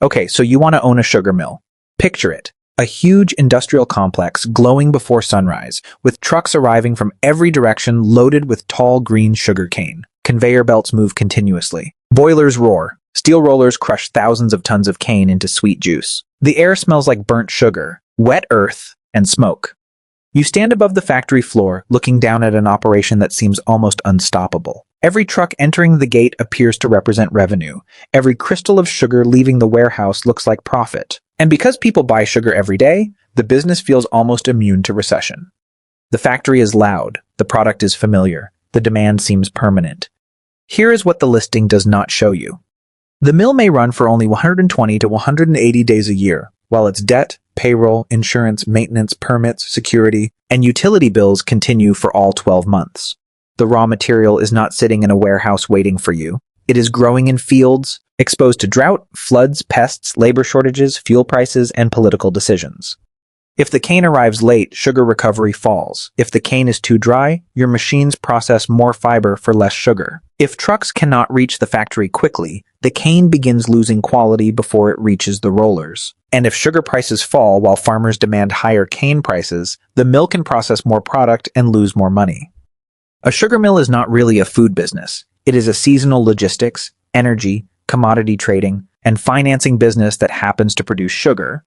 Okay, so you want to own a sugar mill. Picture it. A huge industrial complex glowing before sunrise, with trucks arriving from every direction loaded with tall green sugar cane. Conveyor belts move continuously. Boilers roar. Steel rollers crush thousands of tons of cane into sweet juice. The air smells like burnt sugar, wet earth, and smoke. You stand above the factory floor, looking down at an operation that seems almost unstoppable. Every truck entering the gate appears to represent revenue. Every crystal of sugar leaving the warehouse looks like profit. And because people buy sugar every day, the business feels almost immune to recession. The factory is loud, the product is familiar, the demand seems permanent. Here is what the listing does not show you. The mill may run for only 120 to 180 days a year, while its debt, payroll, insurance, maintenance, permits, security, and utility bills continue for all 12 months. The raw material is not sitting in a warehouse waiting for you. It is growing in fields, exposed to drought, floods, pests, labor shortages, fuel prices, and political decisions. If the cane arrives late, sugar recovery falls. If the cane is too dry, your machines process more fiber for less sugar. If trucks cannot reach the factory quickly, the cane begins losing quality before it reaches the rollers. And if sugar prices fall while farmers demand higher cane prices, the mill can process more product and lose more money. A sugar mill is not really a food business. It is a seasonal logistics, energy, commodity trading, and financing business that happens to produce sugar.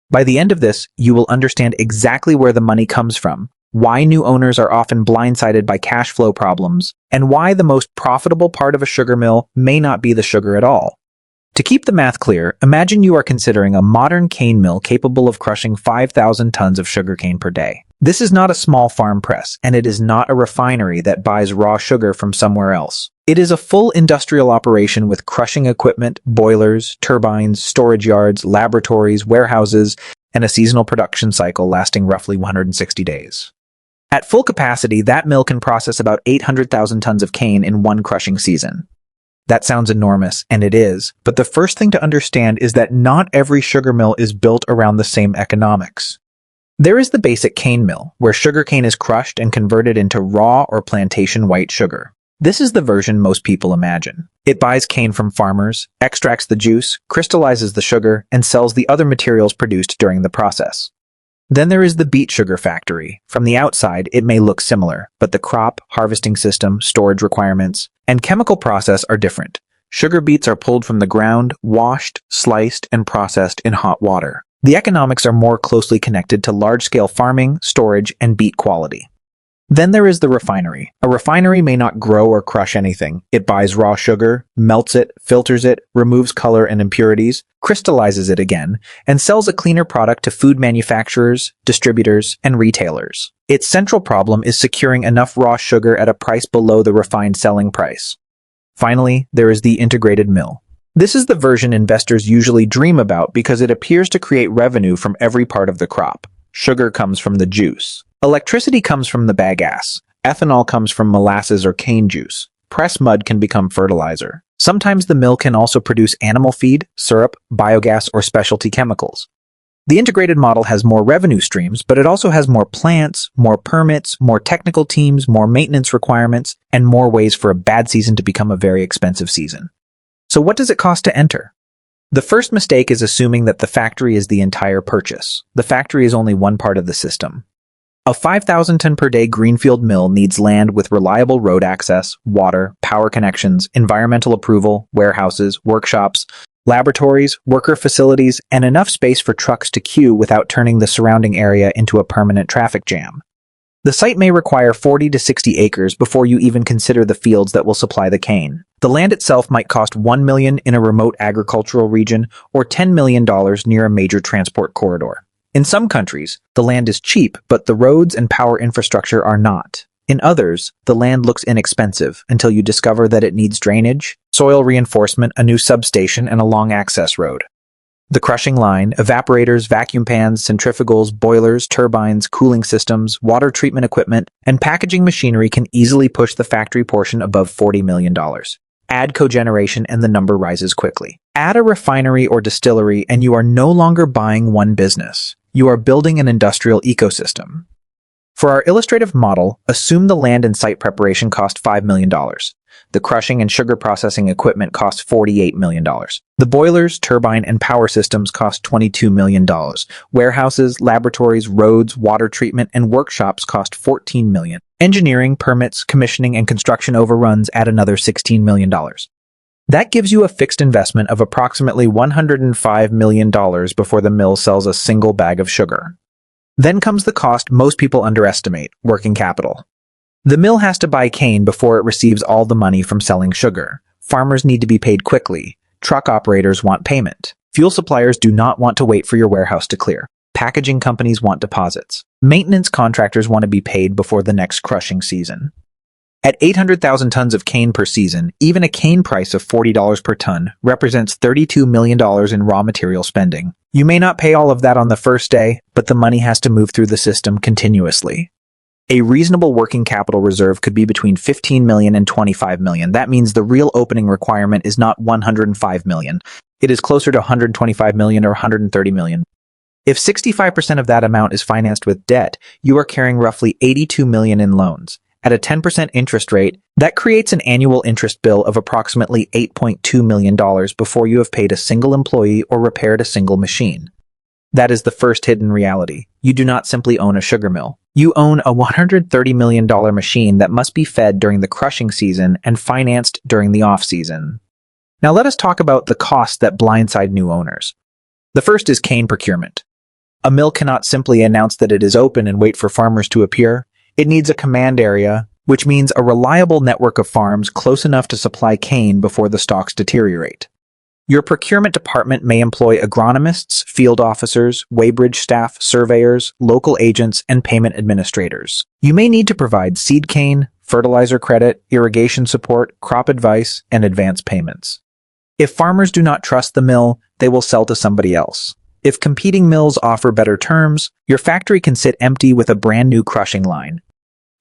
By the end of this, you will understand exactly where the money comes from, why new owners are often blindsided by cash flow problems, and why the most profitable part of a sugar mill may not be the sugar at all. To keep the math clear, imagine you are considering a modern cane mill capable of crushing 5,000 tons of sugarcane per day. This is not a small farm press, and it is not a refinery that buys raw sugar from somewhere else. It is a full industrial operation with crushing equipment, boilers, turbines, storage yards, laboratories, warehouses, and a seasonal production cycle lasting roughly 160 days. At full capacity, that mill can process about 800,000 tons of cane in one crushing season. That sounds enormous, and it is, but the first thing to understand is that not every sugar mill is built around the same economics. There is the basic cane mill, where sugarcane is crushed and converted into raw or plantation white sugar. This is the version most people imagine. It buys cane from farmers, extracts the juice, crystallizes the sugar, and sells the other materials produced during the process. Then there is the beet sugar factory. From the outside, it may look similar, but the crop, harvesting system, storage requirements, and chemical process are different. Sugar beets are pulled from the ground, washed, sliced, and processed in hot water. The economics are more closely connected to large-scale farming, storage, and beet quality. Then there is the refinery. A refinery may not grow or crush anything. It buys raw sugar, melts it, filters it, removes color and impurities, crystallizes it again, and sells a cleaner product to food manufacturers, distributors, and retailers. Its central problem is securing enough raw sugar at a price below the refined selling price. Finally, there is the integrated mill. This is the version investors usually dream about because it appears to create revenue from every part of the crop. Sugar comes from the juice. Electricity comes from the bagasse. Ethanol comes from molasses or cane juice. Pressed mud can become fertilizer. Sometimes the mill can also produce animal feed, syrup, biogas, or specialty chemicals. The integrated model has more revenue streams, but it also has more plants, more permits, more technical teams, more maintenance requirements, and more ways for a bad season to become a very expensive season. So what does it cost to enter? The first mistake is assuming that the factory is the entire purchase. The factory is only one part of the system. A 5,000 ton per day greenfield mill needs land with reliable road access, water, power connections, environmental approval, warehouses, workshops, laboratories, worker facilities, and enough space for trucks to queue without turning the surrounding area into a permanent traffic jam. The site may require 40 to 60 acres before you even consider the fields that will supply the cane. The land itself might cost $1 million in a remote agricultural region or $10 million near a major transport corridor. In some countries, the land is cheap, but the roads and power infrastructure are not. In others, the land looks inexpensive until you discover that it needs drainage, soil reinforcement, a new substation, and a long access road. The crushing line, evaporators, vacuum pans, centrifugals, boilers, turbines, cooling systems, water treatment equipment, and packaging machinery can easily push the factory portion above $40 million. Add cogeneration and the number rises quickly. Add a refinery or distillery and you are no longer buying one business. You are building an industrial ecosystem. For our illustrative model, assume the land and site preparation cost $5 million. The crushing and sugar processing equipment cost $48 million. The boilers, turbine, and power systems cost $22 million. Warehouses, laboratories, roads, water treatment, and workshops cost $14 million. Engineering, permits, commissioning, and construction overruns add another $16 million. That gives you a fixed investment of approximately $105 million before the mill sells a single bag of sugar. Then comes the cost most people underestimate, working capital. The mill has to buy cane before it receives all the money from selling sugar. Farmers need to be paid quickly. Truck operators want payment. Fuel suppliers do not want to wait for your warehouse to clear. Packaging companies want deposits. Maintenance contractors want to be paid before the next crushing season. At 800,000 tons of cane per season, even a cane price of $40 per ton represents $32 million in raw material spending. You may not pay all of that on the first day, but the money has to move through the system continuously. A reasonable working capital reserve could be between $15 million and $25 million. That means the real opening requirement is not $105 million. It is closer to $125 million or $130 million. If 65% of that amount is financed with debt, you are carrying roughly $82 million in loans. At a 10% interest rate, that creates an annual interest bill of approximately $8.2 million before you have paid a single employee or repaired a single machine. That is the first hidden reality. You do not simply own a sugar mill. You own a $130 million machine that must be fed during the crushing season and financed during the off-season. Now let us talk about the costs that blindside new owners. The first is cane procurement. A mill cannot simply announce that it is open and wait for farmers to appear. It needs a command area, which means a reliable network of farms close enough to supply cane before the stocks deteriorate. Your procurement department may employ agronomists, field officers, weighbridge staff, surveyors, local agents, and payment administrators. You may need to provide seed cane, fertilizer credit, irrigation support, crop advice, and advance payments. If farmers do not trust the mill, they will sell to somebody else. If competing mills offer better terms, your factory can sit empty with a brand new crushing line.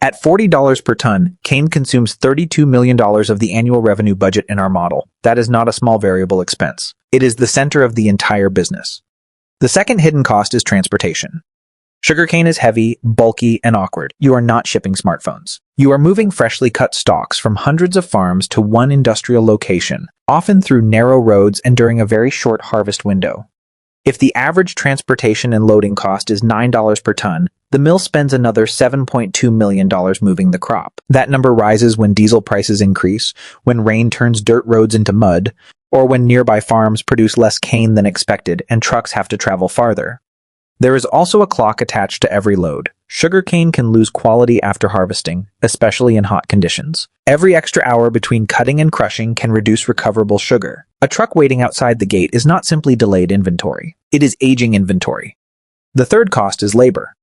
At $40 per ton, cane consumes $32 million of the annual revenue budget in our model. That is not a small variable expense. It is the center of the entire business. The second hidden cost is transportation. Sugarcane is heavy, bulky, and awkward. You are not shipping smartphones. You are moving freshly cut stalks from hundreds of farms to one industrial location, often through narrow roads and during a very short harvest window. If the average transportation and loading cost is $9 per ton, the mill spends another $7.2 million moving the crop. That number rises when diesel prices increase, when rain turns dirt roads into mud, or when nearby farms produce less cane than expected and trucks have to travel farther. There is also a clock attached to every load. Sugarcane can lose quality after harvesting, especially in hot conditions. Every extra hour between cutting and crushing can reduce recoverable sugar. A truck waiting outside the gate is not simply delayed inventory. It is aging inventory. The third cost is labor.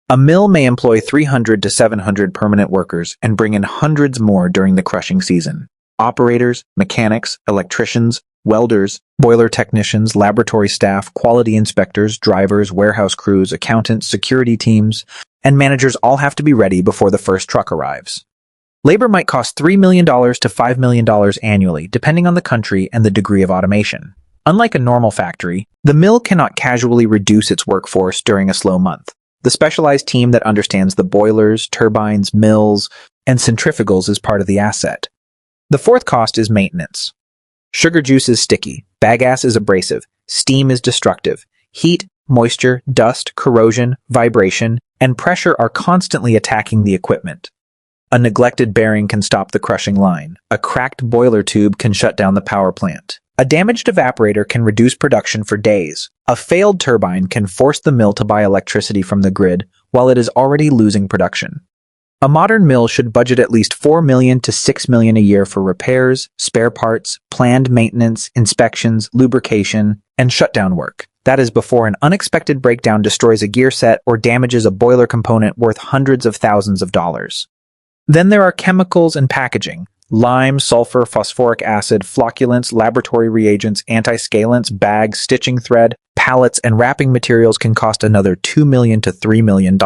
A mill may employ 300 to 700 permanent workers and bring in hundreds more during the crushing season. Operators, mechanics, electricians, welders, boiler technicians, laboratory staff, quality inspectors, drivers, warehouse crews, accountants, security teams, and managers all have to be ready before the first truck arrives. Labor might cost $3 million to $5 million annually, depending on the country and the degree of automation. Unlike a normal factory, the mill cannot casually reduce its workforce during a slow month. The specialized team that understands the boilers, turbines, mills, and centrifugals is part of the asset. The fourth cost is maintenance. Sugar juice is sticky, bagasse is abrasive, steam is destructive. Heat, moisture, dust, corrosion, vibration, and pressure are constantly attacking the equipment. A neglected bearing can stop the crushing line. A cracked boiler tube can shut down the power plant. A damaged evaporator can reduce production for days. A failed turbine can force the mill to buy electricity from the grid while it is already losing production. A modern mill should budget at least $4 million to $6 million a year for repairs, spare parts, planned maintenance, inspections, lubrication, and shutdown work. That is before an unexpected breakdown destroys a gear set or damages a boiler component worth hundreds of thousands of dollars. Then there are chemicals and packaging. Lime, sulfur, phosphoric acid, flocculants, laboratory reagents, anti-scalants, bags, stitching thread, pallets, and wrapping materials can cost another $2 million to $3 million.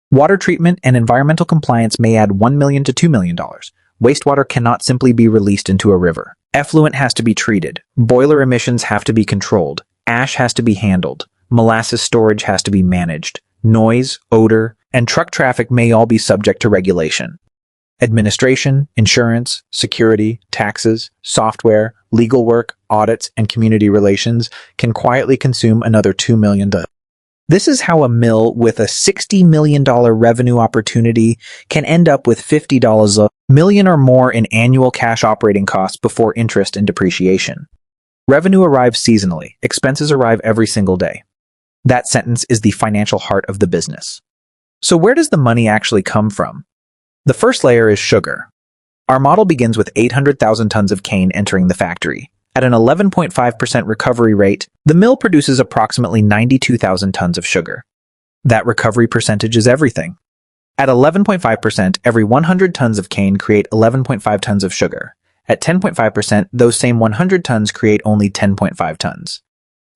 Water treatment and environmental compliance may add $1 million to $2 million. Wastewater cannot simply be released into a river. Effluent has to be treated. Boiler emissions have to be controlled. Ash has to be handled. Molasses storage has to be managed. Noise, odor, and truck traffic may all be subject to regulation. Administration, insurance, security, taxes, software, legal work, audits, and community relations can quietly consume another $2 million. This is how a mill with a $60 million revenue opportunity can end up with $50 a million or more in annual cash operating costs before interest and depreciation. Revenue arrives seasonally, expenses arrive every single day. That sentence is the financial heart of the business. So where does the money actually come from? The first layer is sugar. Our model begins with 800,000 tons of cane entering the factory. At an 11.5% recovery rate, the mill produces approximately 92,000 tons of sugar. That recovery percentage is everything. At 11.5%, every 100 tons of cane create 11.5 tons of sugar. At 10.5%, those same 100 tons create only 10.5 tons.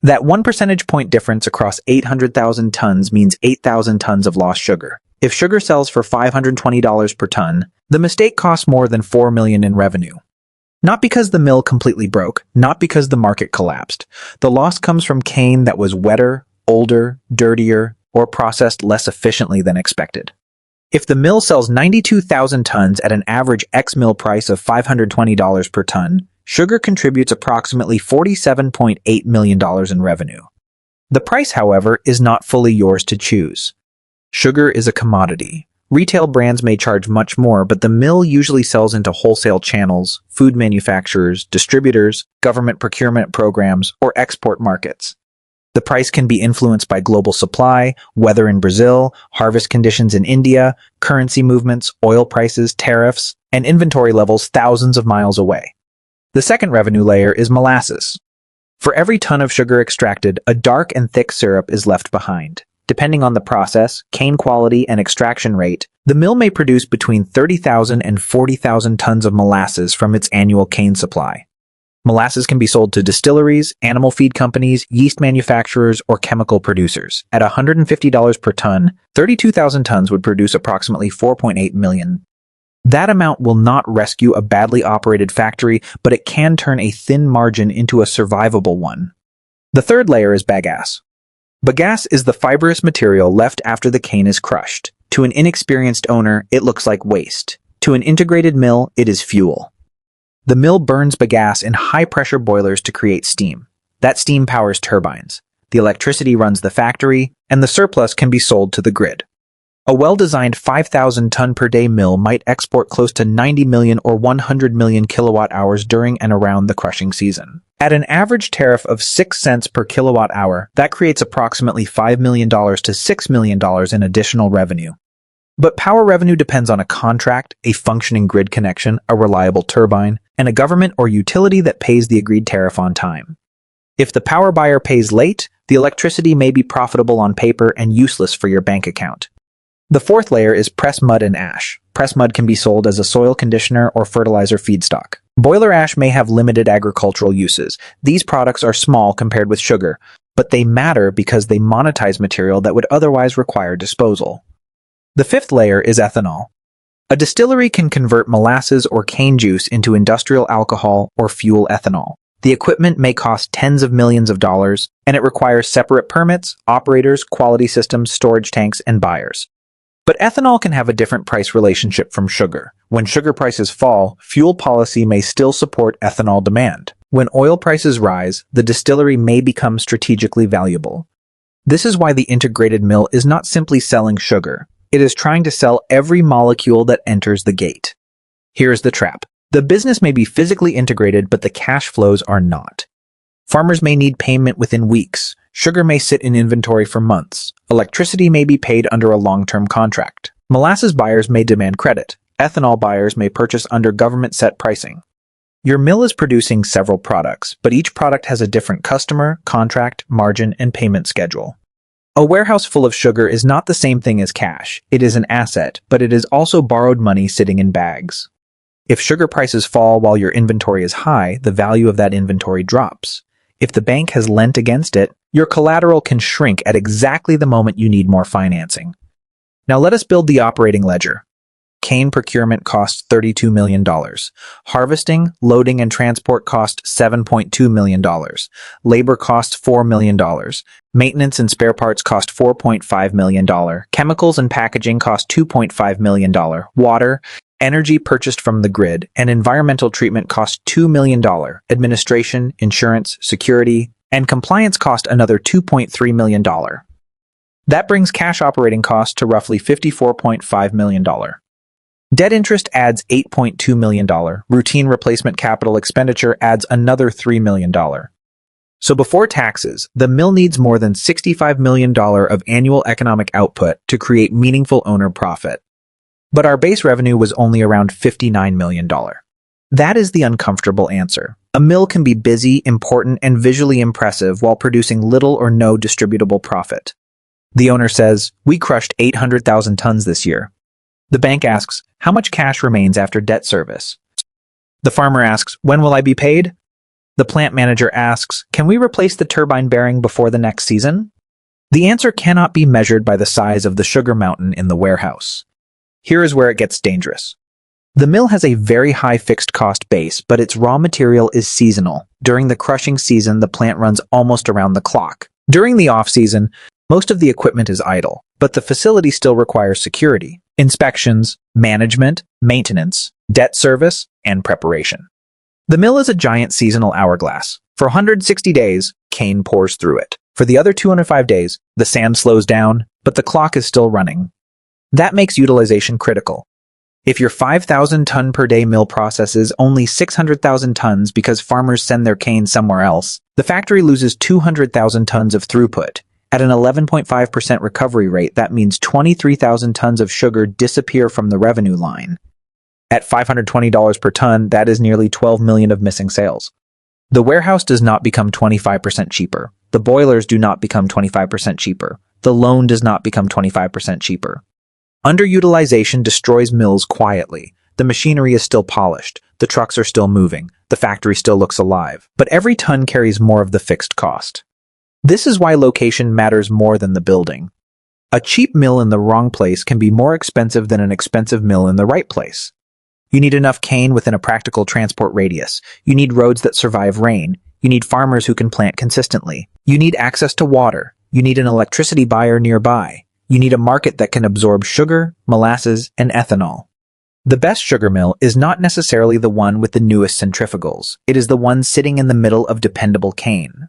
That 1 percentage point difference across 800,000 tons means 8,000 tons of lost sugar. If sugar sells for $520 per ton, the mistake costs more than $4 million in revenue. Not because the mill completely broke, not because the market collapsed. The loss comes from cane that was wetter, older, dirtier, or processed less efficiently than expected. If the mill sells 92,000 tons at an average ex-mill price of $520 per ton, sugar contributes approximately $47.8 million in revenue. The price, however, is not fully yours to choose. Sugar is a commodity. Retail brands may charge much more, but the mill usually sells into wholesale channels, food manufacturers, distributors, government procurement programs, or export markets. The price can be influenced by global supply, weather in Brazil, harvest conditions in India, currency movements, oil prices, tariffs, and inventory levels thousands of miles away. The second revenue layer is molasses. For every ton of sugar extracted, a dark and thick syrup is left behind. Depending on the process, cane quality, and extraction rate, the mill may produce between 30,000 and 40,000 tons of molasses from its annual cane supply. Molasses can be sold to distilleries, animal feed companies, yeast manufacturers, or chemical producers. At $150 per ton, 32,000 tons would produce approximately $4.8 million. That amount will not rescue a badly operated factory, but it can turn a thin margin into a survivable one. The third layer is bagasse. Bagasse is the fibrous material left after the cane is crushed. To an inexperienced owner, it looks like waste. To an integrated mill, it is fuel. The mill burns bagasse in high-pressure boilers to create steam. That steam powers turbines. The electricity runs the factory, and the surplus can be sold to the grid. A well-designed 5,000-ton-per-day mill might export close to 90 million or 100 million kilowatt-hours during and around the crushing season. At an average tariff of 6 cents per kilowatt-hour, that creates approximately $5 million to $6 million in additional revenue. But power revenue depends on a contract, a functioning grid connection, a reliable turbine, and a government or utility that pays the agreed tariff on time. If the power buyer pays late, the electricity may be profitable on paper and useless for your bank account. The fourth layer is pressed mud and ash. Pressed mud can be sold as a soil conditioner or fertilizer feedstock. Boiler ash may have limited agricultural uses. These products are small compared with sugar, but they matter because they monetize material that would otherwise require disposal. The fifth layer is ethanol. A distillery can convert molasses or cane juice into industrial alcohol or fuel ethanol. The equipment may cost tens of millions of dollars, and it requires separate permits, operators, quality systems, storage tanks, and buyers. But ethanol can have a different price relationship from sugar. When sugar prices fall, fuel policy may still support ethanol demand. When oil prices rise, the distillery may become strategically valuable. This is why the integrated mill is not simply selling sugar. It is trying to sell every molecule that enters the gate. Here's the trap. The business may be physically integrated, but the cash flows are not. Farmers may need payment within weeks. Sugar may sit in inventory for months. Electricity may be paid under a long-term contract. Molasses buyers may demand credit. Ethanol buyers may purchase under government-set pricing. Your mill is producing several products, but each product has a different customer, contract, margin, and payment schedule. A warehouse full of sugar is not the same thing as cash. It is an asset, but it is also borrowed money sitting in bags. If sugar prices fall while your inventory is high, the value of that inventory drops. If the bank has lent against it, your collateral can shrink at exactly the moment you need more financing. Now let us build the operating ledger. Cane procurement costs $32 million. Harvesting, loading, and transport cost $7.2 million. Labor costs $4 million. Maintenance and spare parts cost $4.5 million. Chemicals and packaging cost $2.5 million. Water, Energy purchased from the grid and environmental treatment cost $2 million. Administration, insurance, security, and compliance cost another $2.3 million. That brings cash operating costs to roughly $54.5 million. Debt interest adds $8.2 million. Routine replacement capital expenditure adds another $3 million. So before taxes, the mill needs more than $65 million of annual economic output to create meaningful owner profit. But our base revenue was only around $59 million. That is the uncomfortable answer. A mill can be busy, important, and visually impressive while producing little or no distributable profit. The owner says, "We crushed 800,000 tons this year." The bank asks, "How much cash remains after debt service?" The farmer asks, "When will I be paid?" The plant manager asks, "Can we replace the turbine bearing before the next season?" The answer cannot be measured by the size of the sugar mountain in the warehouse. Here is where it gets dangerous. The mill has a very high fixed cost base, but its raw material is seasonal. During the crushing season, the plant runs almost around the clock. During the off-season, most of the equipment is idle, but the facility still requires security, inspections, management, maintenance, debt service, and preparation. The mill is a giant seasonal hourglass. For 160 days, cane pours through it. For the other 205 days, the sand slows down, but the clock is still running. That makes utilization critical. If your 5,000 ton per day mill processes only 600,000 tons because farmers send their cane somewhere else, the factory loses 200,000 tons of throughput. At an 11.5% recovery rate, that means 23,000 tons of sugar disappear from the revenue line. At $520 per ton, that is nearly $12 million of missing sales. The warehouse does not become 25% cheaper. The boilers do not become 25% cheaper. The loan does not become 25% cheaper. Underutilization destroys mills quietly. The machinery is still polished. The trucks are still moving. The factory still looks alive. But every ton carries more of the fixed cost. This is why location matters more than the building. A cheap mill in the wrong place can be more expensive than an expensive mill in the right place. You need enough cane within a practical transport radius. You need roads that survive rain. You need farmers who can plant consistently. You need access to water. You need an electricity buyer nearby. You need a market that can absorb sugar, molasses, and ethanol. The best sugar mill is not necessarily the one with the newest centrifugals. It is the one sitting in the middle of dependable cane.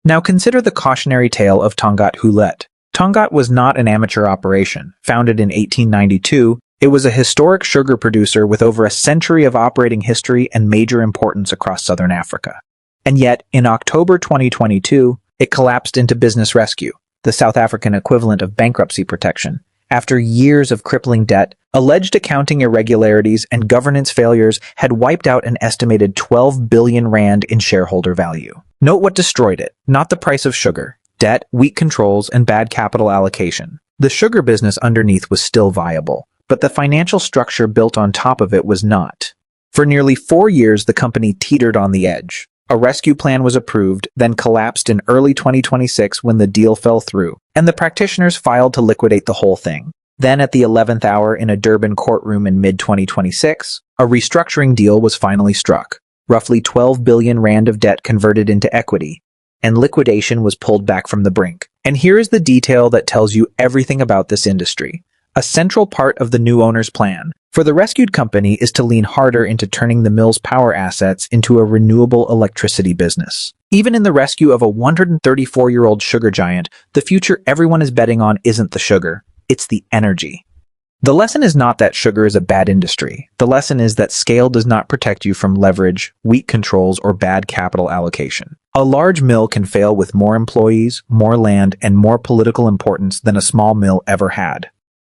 Now consider the cautionary tale of Tongaat Hulett. Tongaat was not an amateur operation. Founded in 1892, it was a historic sugar producer with over a century of operating history and major importance across southern Africa. And yet, in October 2022, it collapsed into business rescue, the South African equivalent of bankruptcy protection. After years of crippling debt, alleged accounting irregularities, and governance failures had wiped out an estimated 12 billion rand in shareholder value. Note what destroyed it, not the price of sugar, debt, weak controls, and bad capital allocation. The sugar business underneath was still viable, but the financial structure built on top of it was not. For nearly 4 years, the company teetered on the edge. A rescue plan was approved, then collapsed in early 2026 when the deal fell through, and the practitioners filed to liquidate the whole thing. Then at the 11th hour in a Durban courtroom in mid-2026, a restructuring deal was finally struck. Roughly 12 billion rand of debt converted into equity, and liquidation was pulled back from the brink. And here is the detail that tells you everything about this industry. A central part of the new owner's plan for the rescued company is to lean harder into turning the mill's power assets into a renewable electricity business. Even in the rescue of a 134-year-old sugar giant, the future everyone is betting on isn't the sugar, it's the energy. The lesson is not that sugar is a bad industry. The lesson is that scale does not protect you from leverage, weak controls, or bad capital allocation. A large mill can fail with more employees, more land, and more political importance than a small mill ever had.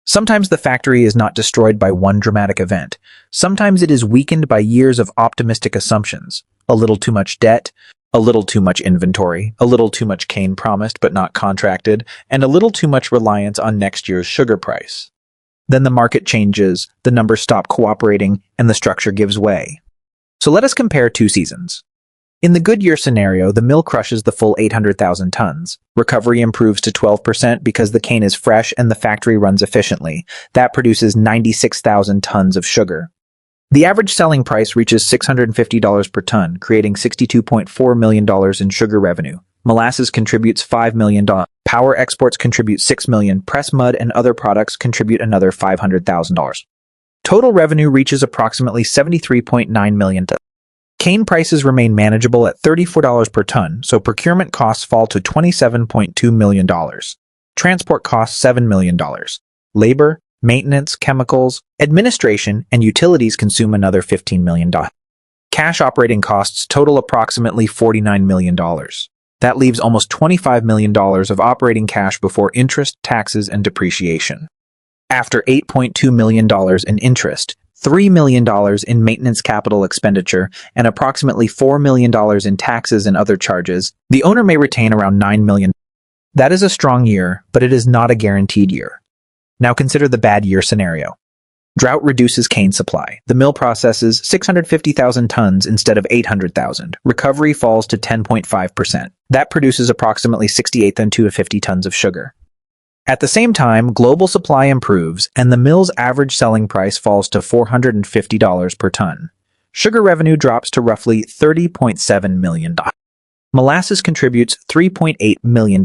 Sometimes the factory is not destroyed by one dramatic event. Sometimes it is weakened by years of optimistic assumptions. A little too much debt, a little too much inventory, a little too much cane promised but not contracted, and a little too much reliance on next year's sugar price. Then the market changes, the numbers stop cooperating, and the structure gives way. So let us compare 2 seasons. In the good year scenario, the mill crushes the full 800,000 tons. Recovery improves to 12% because the cane is fresh and the factory runs efficiently. That produces 96,000 tons of sugar. The average selling price reaches $650 per ton, creating $62.4 million in sugar revenue. Molasses contributes $5 million. Power exports contribute $6 million. Press mud and other products contribute another $500,000. Total revenue reaches approximately $73.9 million. Cane prices remain manageable at $34 per ton, so procurement costs fall to $27.2 million. Transport costs $7 million. Labor, maintenance, chemicals, administration, and utilities consume another $15 million. Cash operating costs total approximately $49 million. That leaves almost $25 million of operating cash before interest, taxes, and depreciation. After $8.2 million in interest, $3 million in maintenance capital expenditure, and approximately $4 million in taxes and other charges, the owner may retain around $9 million. That is a strong year, but it is not a guaranteed year. Now consider the bad year scenario. Drought reduces cane supply. The mill processes 650,000 tons instead of 800,000. Recovery falls to 10.5%. That produces approximately 68,250 tons of sugar. At the same time, global supply improves, and the mill's average selling price falls to $450 per ton. Sugar revenue drops to roughly $30.7 million. Molasses contributes $3.8 million.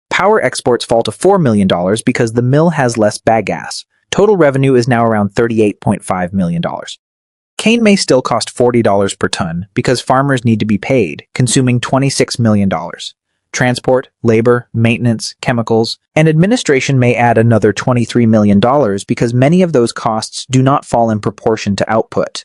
Power exports fall to $4 million because the mill has less bagasse. Total revenue is now around $38.5 million. Cane may still cost $40 per ton because farmers need to be paid, consuming $26 million. Transport, labor, maintenance, chemicals, and administration may add another $23 million because many of those costs do not fall in proportion to output.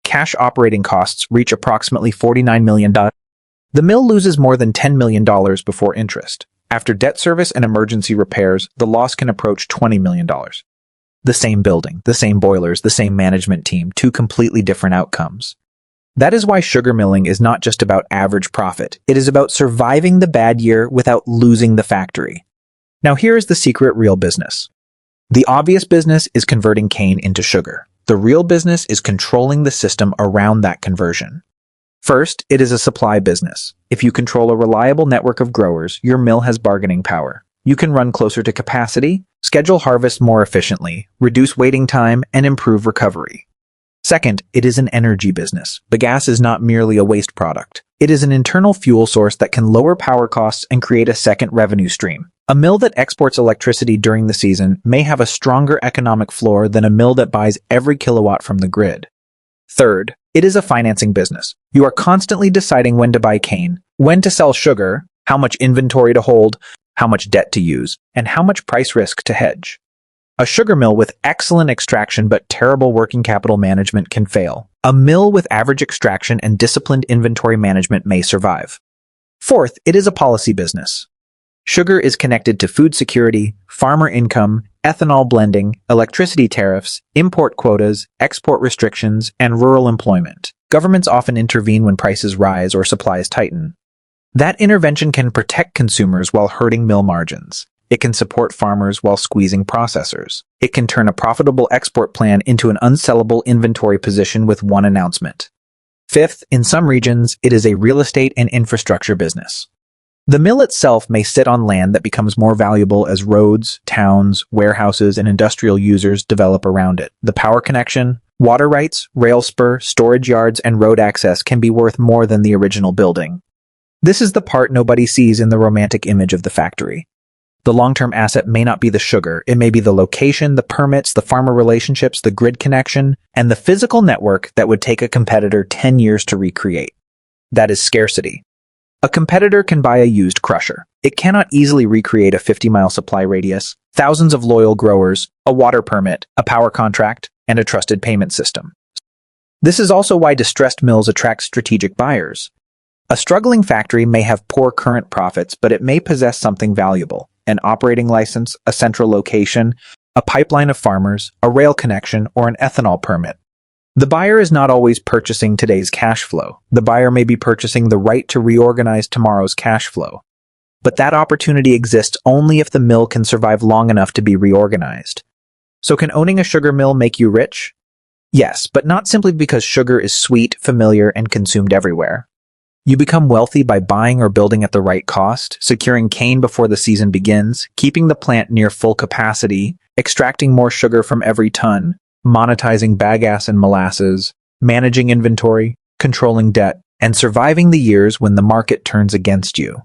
Cash operating costs reach approximately $49 million. The mill loses more than $10 million before interest. After debt service and emergency repairs, the loss can approach $20 million. The same building, the same boilers, the same management team, two completely different outcomes. That is why sugar milling is not just about average profit. It is about surviving the bad year without losing the factory. Now here is the secret real business. The obvious business is converting cane into sugar. The real business is controlling the system around that conversion. First, it is a supply business. If you control a reliable network of growers, your mill has bargaining power. You can run closer to capacity, schedule harvest more efficiently, reduce waiting time, and improve recovery. Second, it is an energy business. Bagasse is not merely a waste product. It is an internal fuel source that can lower power costs and create a second revenue stream. A mill that exports electricity during the season may have a stronger economic floor than a mill that buys every kilowatt from the grid. Third, it is a financing business. You are constantly deciding when to buy cane, when to sell sugar, how much inventory to hold, how much debt to use, and how much price risk to hedge. A sugar mill with excellent extraction but terrible working capital management can fail. A mill with average extraction and disciplined inventory management may survive. Fourth, it is a policy business. Sugar is connected to food security, farmer income, ethanol blending, electricity tariffs, import quotas, export restrictions, and rural employment. Governments often intervene when prices rise or supplies tighten. That intervention can protect consumers while hurting mill margins. It can support farmers while squeezing processors. It can turn a profitable export plan into an unsellable inventory position with one announcement. Fifth, in some regions, it is a real estate and infrastructure business. The mill itself may sit on land that becomes more valuable as roads, towns, warehouses, and industrial users develop around it. The power connection, water rights, rail spur, storage yards, and road access can be worth more than the original building. This is the part nobody sees in the romantic image of the factory. The long-term asset may not be the sugar, it may be the location, the permits, the farmer relationships, the grid connection, and the physical network that would take a competitor 10 years to recreate. That is scarcity. A competitor can buy a used crusher. It cannot easily recreate a 50-mile supply radius, thousands of loyal growers, a water permit, a power contract, and a trusted payment system. This is also why distressed mills attract strategic buyers. A struggling factory may have poor current profits, but it may possess something valuable: an operating license, a central location, a pipeline of farmers, a rail connection, or an ethanol permit. The buyer is not always purchasing today's cash flow. The buyer may be purchasing the right to reorganize tomorrow's cash flow. But that opportunity exists only if the mill can survive long enough to be reorganized. So can owning a sugar mill make you rich? Yes, but not simply because sugar is sweet, familiar, and consumed everywhere. You become wealthy by buying or building at the right cost, securing cane before the season begins, keeping the plant near full capacity, extracting more sugar from every ton, monetizing bagasse and molasses, managing inventory, controlling debt, and surviving the years when the market turns against you.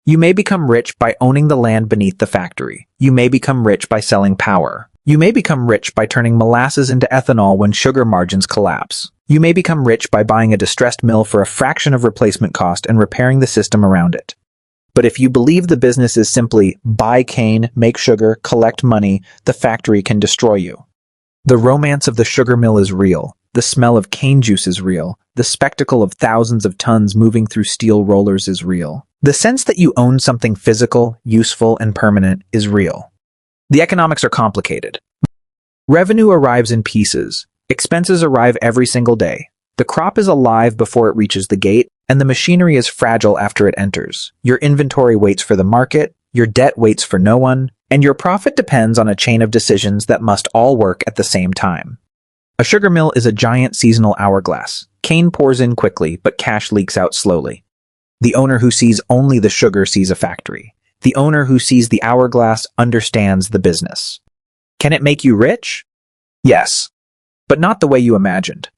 You may become rich by owning the land beneath the factory. You may become rich by selling power. You may become rich by turning molasses into ethanol when sugar margins collapse. You may become rich by buying a distressed mill for a fraction of replacement cost and repairing the system around it. But if you believe the business is simply buy cane, make sugar, collect money, the factory can destroy you. The romance of the sugar mill is real. The smell of cane juice is real. The spectacle of thousands of tons moving through steel rollers is real. The sense that you own something physical, useful, and permanent is real. The economics are complicated. Revenue arrives in pieces. Expenses arrive every single day. The crop is alive before it reaches the gate, and the machinery is fragile after it enters. Your inventory waits for the market, your debt waits for no one, and your profit depends on a chain of decisions that must all work at the same time. A sugar mill is a giant seasonal hourglass. Cane pours in quickly, but cash leaks out slowly. The owner who sees only the sugar sees a factory. The owner who sees the hourglass understands the business. Can it make you rich? Yes, but not the way you imagined.